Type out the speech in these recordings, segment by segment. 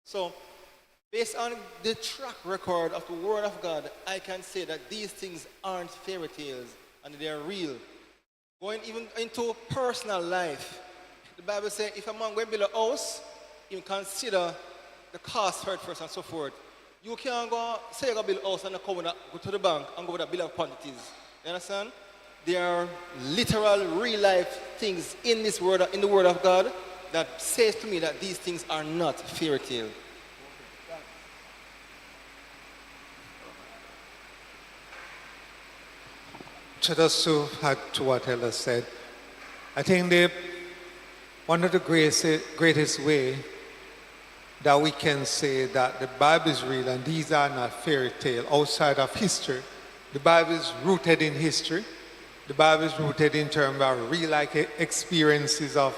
So, based on the track record of the Word of God, I can say that these things aren't fairy tales and they are real. Going even into personal life, the Bible says if a man go build a house, you consider the cost for it first and so forth. You can't go say you go build a house and go to the bank and go with a bill of quantities. You understand? There are literal, real life things in this word, in the Word of God, that says to me that these things are not fairy tale. Just to add to what Ella said, I think one of the greatest way that we can say that the Bible is real and these are not fairy tale outside of history. The Bible is rooted in history. The Bible is rooted in terms of real life experiences of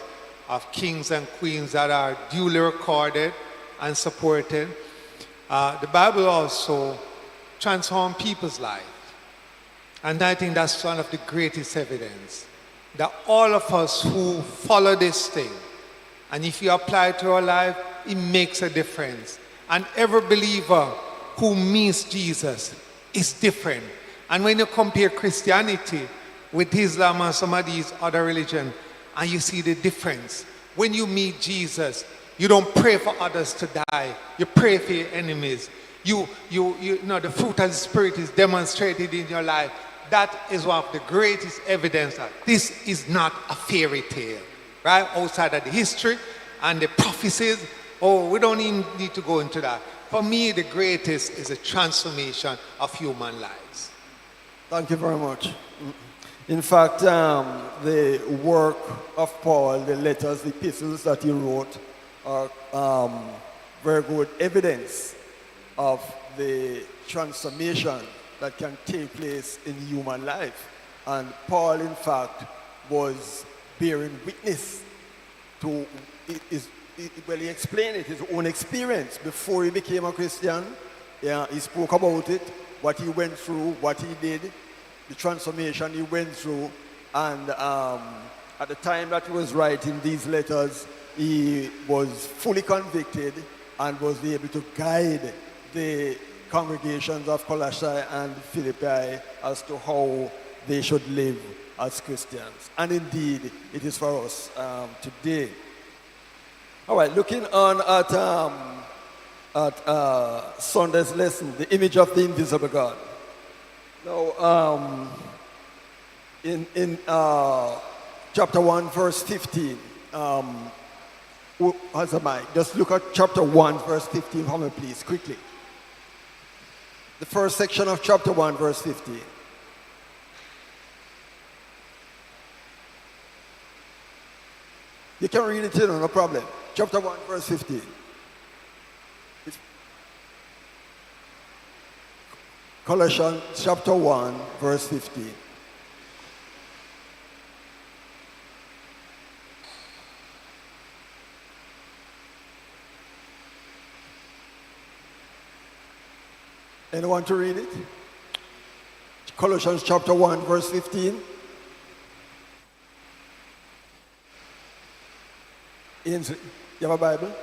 kings and queens that are duly recorded and supported. The Bible also transforms people's lives. And I think that's one of the greatest evidence that all of us who follow this thing, and if you apply it to our life, it makes a difference. And every believer who meets Jesus is different. And when you compare Christianity with Islam and some of these other religions, and you see the difference. When you meet Jesus, you don't pray for others to die. You pray for your enemies. You know, the fruit of the Spirit is demonstrated in your life. That is one of the greatest evidence that this is not a fairy tale, right? Outside of the history and the prophecies. Oh, we don't even need to go into that. For me, the greatest is a transformation of human lives. Thank you very much. In fact, the work of Paul, the letters, the epistles that he wrote are very good evidence of the transformation that can take place in human life. And Paul, in fact, was bearing witness to he explained it, his own experience before he became a Christian. Yeah, he spoke about it, what he went through, what he did, the transformation he went through. And at the time that he was writing these letters, he was fully convicted and was able to guide the congregations of Colossae and Philippi as to how they should live as Christians. And indeed, it is for us today. All right, looking on at Sunday's lesson, the image of the invisible God. Now, in chapter 1, verse 15, who has a mic? Just look at chapter 1, verse 15 for me, please, quickly. The first section of chapter 1, verse 15. You can read it, no problem. Chapter 1, verse 15. Colossians chapter 1, verse 15. Anyone to read it? Colossians chapter 1, verse 15. Ian, you have a Bible?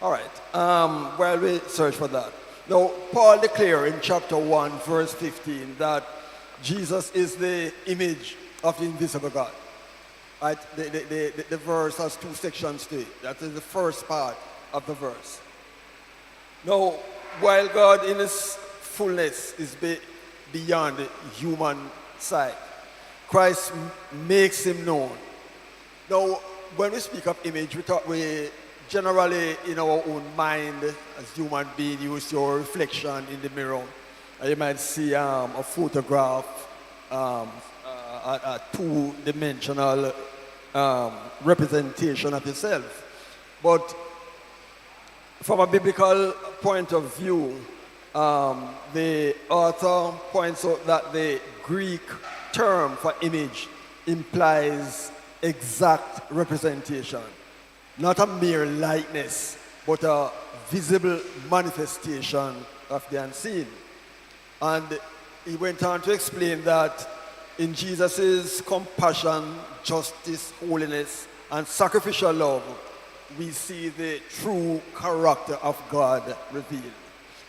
All right. While we search for that. Now, Paul declared in chapter 1, verse 15, that Jesus is the image of the invisible God. Right? The verse has two sections to it. That is the first part of the verse. Now, while God in his fullness is beyond the human sight, Christ makes him known. Now, when we speak of image, we generally, in our own mind, as human beings, use your reflection in the mirror. You might see a photograph, a two-dimensional representation of yourself. But from a biblical point of view, the author points out that the Greek term for image implies exact representation, not a mere likeness, but a visible manifestation of the unseen. And he went on to explain that in Jesus' compassion, justice, holiness, and sacrificial love, we see the true character of God revealed.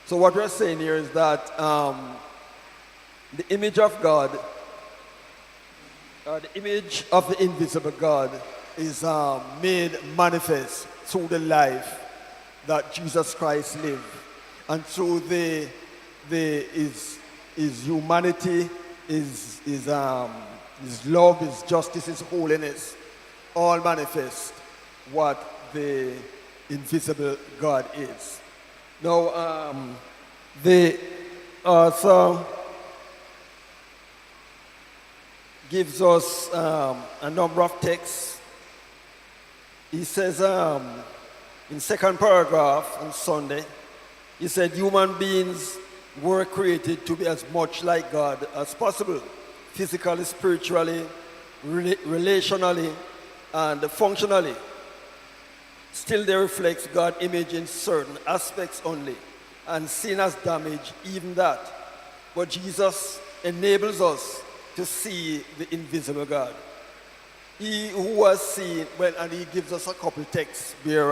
So what we're saying here is that the image of God, the image of the invisible God is made manifest through the life that Jesus Christ lived, and through his humanity, his love, his justice, his holiness, all manifest what the invisible God is. Now, the author gives us a number of texts. He says in second paragraph on Sunday, he said human beings were created to be as much like God as possible, physically, spiritually, relationally, and functionally. Still, they reflect God's image in certain aspects only, and sin has damaged even that. But Jesus enables us to see the invisible God. He who was seen, well, and he gives us a couple texts where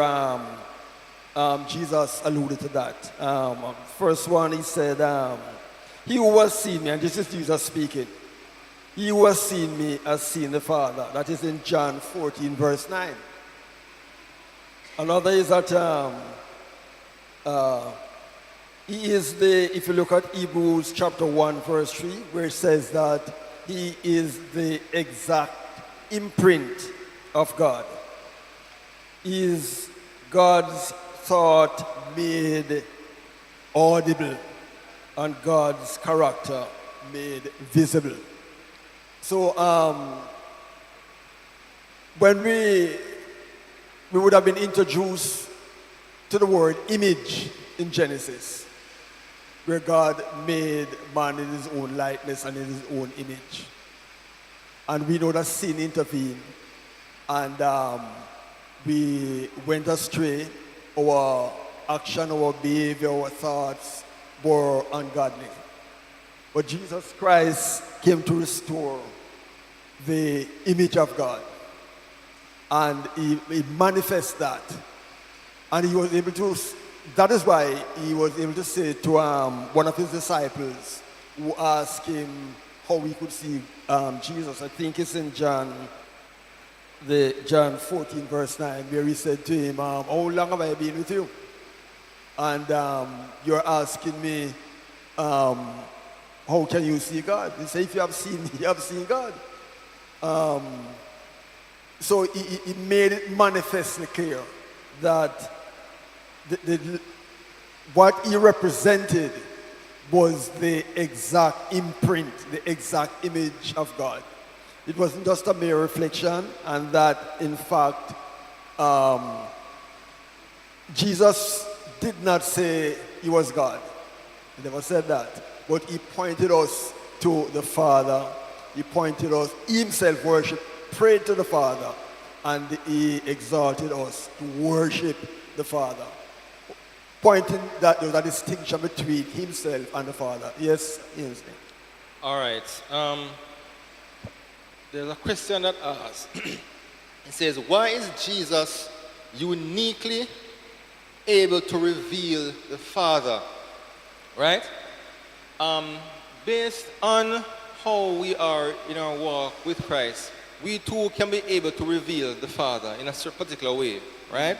Jesus alluded to that. First one, he said, he who has seen me, and this is Jesus speaking, he who has seen me has seen the Father. That is in John 14, verse 9. Another is that he is if you look at Hebrews chapter 1, verse 3, where it says that he is the exact imprint of God. He is God's thought made audible and God's character made visible. So when we would have been introduced to the word image in Genesis, where God made man in his own likeness and in his own image. And we know that sin intervened, and we went astray. Our action, our behavior, our thoughts were ungodly. But Jesus Christ came to restore the image of God. And he manifests that. And he was able to, that is why he was able to say to one of his disciples who asked him how he could see Jesus. I think it's in John 14, verse 9, where he said to him, how long have I been with you? And you're asking me, how can you see God? He said, if you have seen me, you have seen God. So he made it manifestly clear that what he represented was the exact imprint, the exact image of God. It wasn't just a mere reflection, and that, in fact, Jesus did not say he was God. He never said that. But he pointed us to the Father. He pointed us, he himself worshiped, prayed to the Father, and he exalted us to worship the Father. Pointing that there was a distinction between himself and the Father. Yes, yes. All right. There's a question that asks. It says, why is Jesus uniquely able to reveal the Father? Right? Based on how we are in our walk with Christ, we too can be able to reveal the Father in a particular way, right?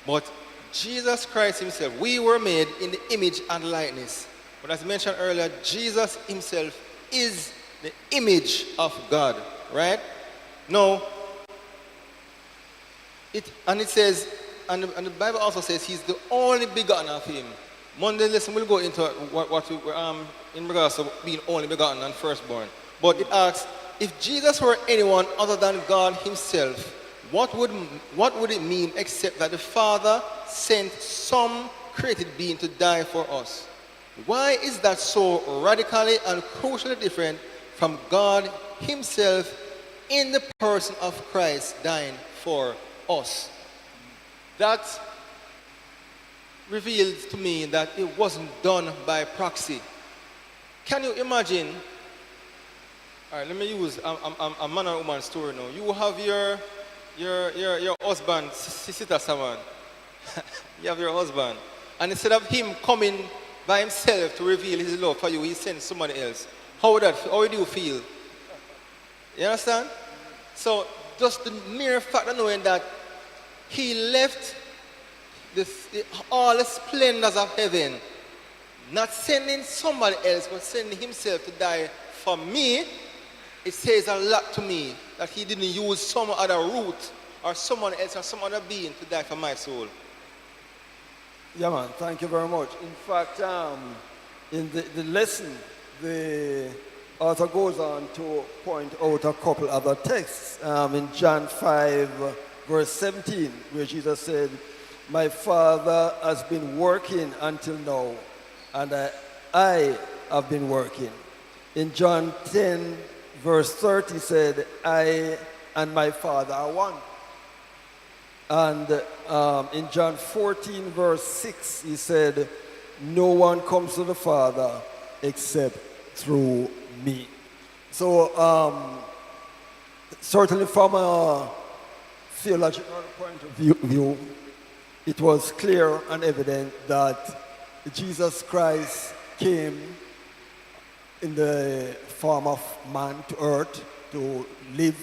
But Jesus Christ himself, we were made in the image and likeness. But as mentioned earlier, Jesus himself is the image of God, right? Now, it says, and the Bible also says he's the only begotten of him. Monday lesson will go into what we in regards to being only begotten and firstborn. But it asks, if Jesus were anyone other than God himself, what would it mean except that the Father sent some created being to die for us? Why is that so radically and crucially different from God himself in the person of Christ dying for us? That reveals to me that it wasn't done by proxy. Can you imagine? All right, let me use a man or woman story now. You have your your husband, sister someone. You have your husband. And instead of him coming by himself to reveal his love for you, he sends someone else. How do you feel? You understand? So just the mere fact of knowing that he left all the splendors of heaven, not sending somebody else, but sending himself to die for me, it says a lot to me that he didn't use some other route or someone else or some other being to die for my soul. Yeah, man, thank you very much. In fact, in the lesson, the author goes on to point out a couple other texts. In John 5, verse 17, where Jesus said, "My Father has been working until now, and I have been working." In John 10, verse 30 said, "I and my Father are one." And in John 14, verse 6, he said, "No one comes to the Father except through me." So certainly from a theological point of view, it was clear and evident that Jesus Christ came in the form of man to earth to live